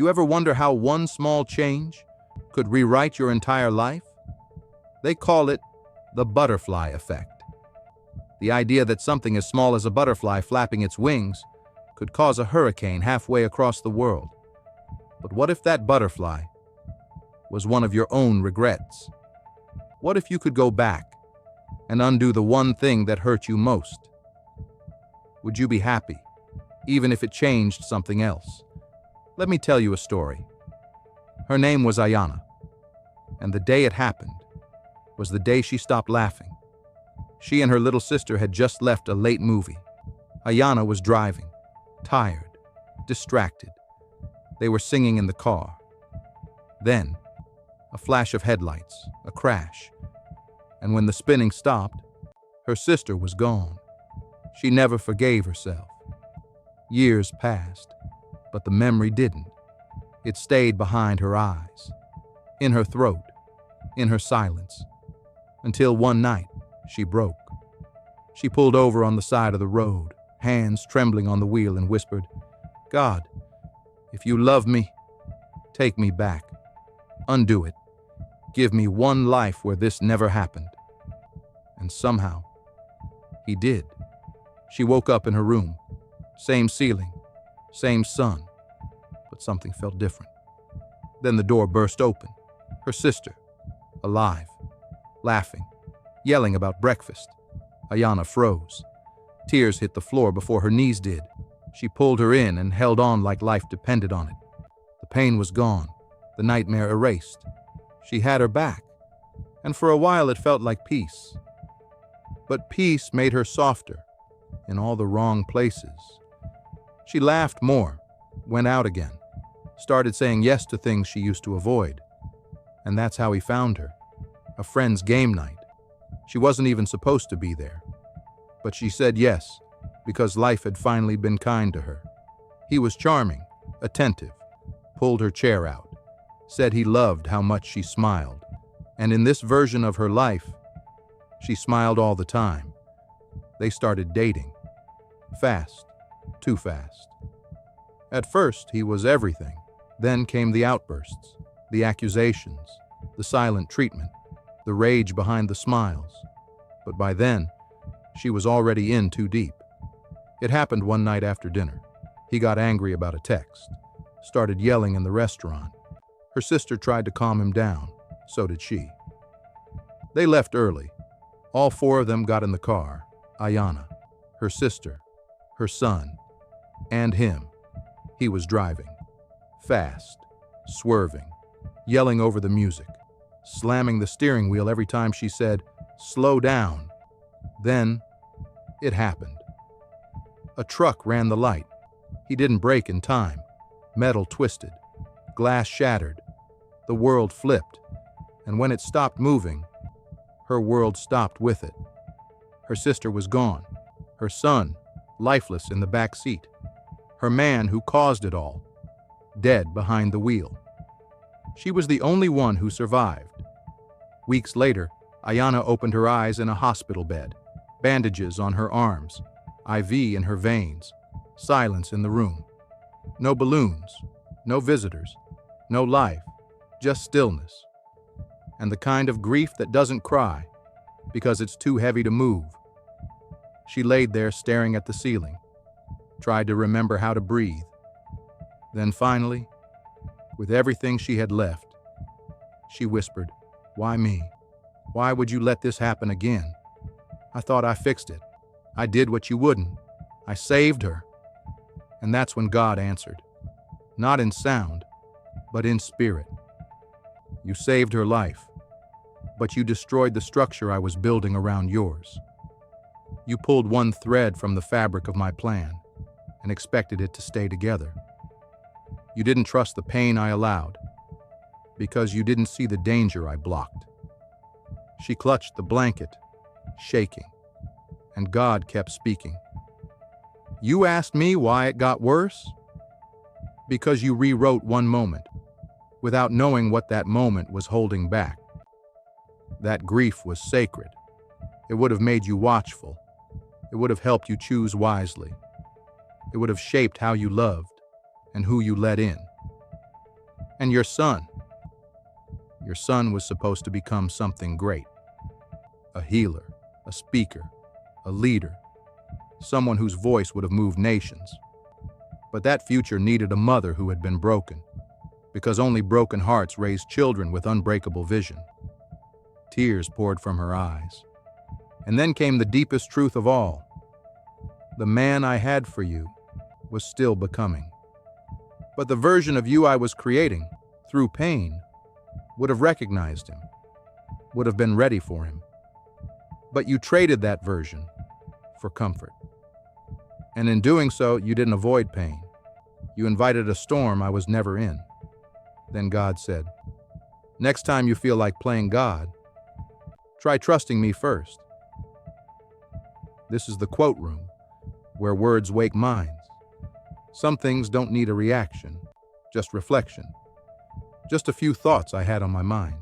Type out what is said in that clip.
You ever wonder how one small change could rewrite your entire life? They call it the butterfly effect. The idea that something as small as a butterfly flapping its wings could cause a hurricane halfway across the world. But what if that butterfly was one of your own regrets? What if you could go back and undo the one thing that hurt you most? Would you be happy, even if it changed something else? Let me tell you a story. Her name was Ayana, and the day it happened was the day she stopped laughing. She and her little sister had just left a late movie. Ayana was driving, tired, distracted. They were singing in the car. Then, a flash of headlights, a crash, and when the spinning stopped, her sister was gone. She never forgave herself. Years passed, but the memory didn't. It stayed behind her eyes, in her throat, in her silence, until one night she broke. She pulled over on the side of the road, hands trembling on the wheel, and whispered, "God, if you love me, take me back. Undo it. Give me one life where this never happened." And somehow, he did. She woke up in her room. Same ceiling, same sun, but something felt different. Then the door burst open. Her sister, alive, laughing, yelling about breakfast. Ayana froze. Tears hit the floor before her knees did. She pulled her in and held on like life depended on it. The pain was gone, the nightmare erased. She had her back, and for a while it felt like peace. But peace made her softer, in all the wrong places. She laughed more, went out again, started saying yes to things she used to avoid. And that's how he found her, a friend's game night. She wasn't even supposed to be there, but she said yes, because life had finally been kind to her. He was charming, attentive, pulled her chair out, said he loved how much she smiled. And in this version of her life, she smiled all the time. They started dating. Fast, too fast. At first, he was everything. Then came the outbursts, the accusations, the silent treatment, the rage behind the smiles. But by then, she was already in too deep. It happened one night after dinner. He got angry about a text, started yelling in the restaurant. Her sister tried to calm him down, so did she. They left early. All four of them got in the car. Ayana, her sister, her son, and him. He was driving. Fast, swerving, yelling over the music, slamming the steering wheel every time she said, "Slow down." Then, it happened. A truck ran the light. He didn't brake in time. Metal twisted. Glass shattered. The world flipped. And when it stopped moving, her world stopped with it. Her sister was gone. Her son, lifeless in the back seat. Her man who caused it all, dead behind the wheel. She was the only one who survived. Weeks later, Ayana opened her eyes in a hospital bed, bandages on her arms, IV in her veins, silence in the room. No balloons, no visitors, no life, just stillness. And the kind of grief that doesn't cry because it's too heavy to move. She laid there staring at the ceiling, tried to remember how to breathe. Then finally, with everything she had left, she whispered, "Why me? Why would you let this happen again? I thought I fixed it. I did what you wouldn't. I saved her." And that's when God answered, not in sound, but in spirit. "You saved her life, but you destroyed the structure I was building around yours. You pulled one thread from the fabric of my plan and expected it to stay together. You didn't trust the pain I allowed because you didn't see the danger I blocked." She clutched the blanket, shaking, and God kept speaking. "You asked me why it got worse? Because you rewrote one moment without knowing what that moment was holding back. That grief was sacred. It would have made you watchful. It would have helped you choose wisely. It would have shaped how you loved and who you let in. And your son was supposed to become something great. A healer, a speaker, a leader, someone whose voice would have moved nations. But that future needed a mother who had been broken, because only broken hearts raise children with unbreakable vision. Tears poured from her eyes. And then came the deepest truth of all. The man I had for you was still becoming. But the version of you I was creating, through pain, would have recognized him, would have been ready for him. But you traded that version for comfort. And in doing so, you didn't avoid pain. You invited a storm I was never in. Then God said, "Next time you feel like playing God, try trusting me first." This is the quote room, where words wake minds. Some things don't need a reaction, just reflection. Just a few thoughts I had on my mind.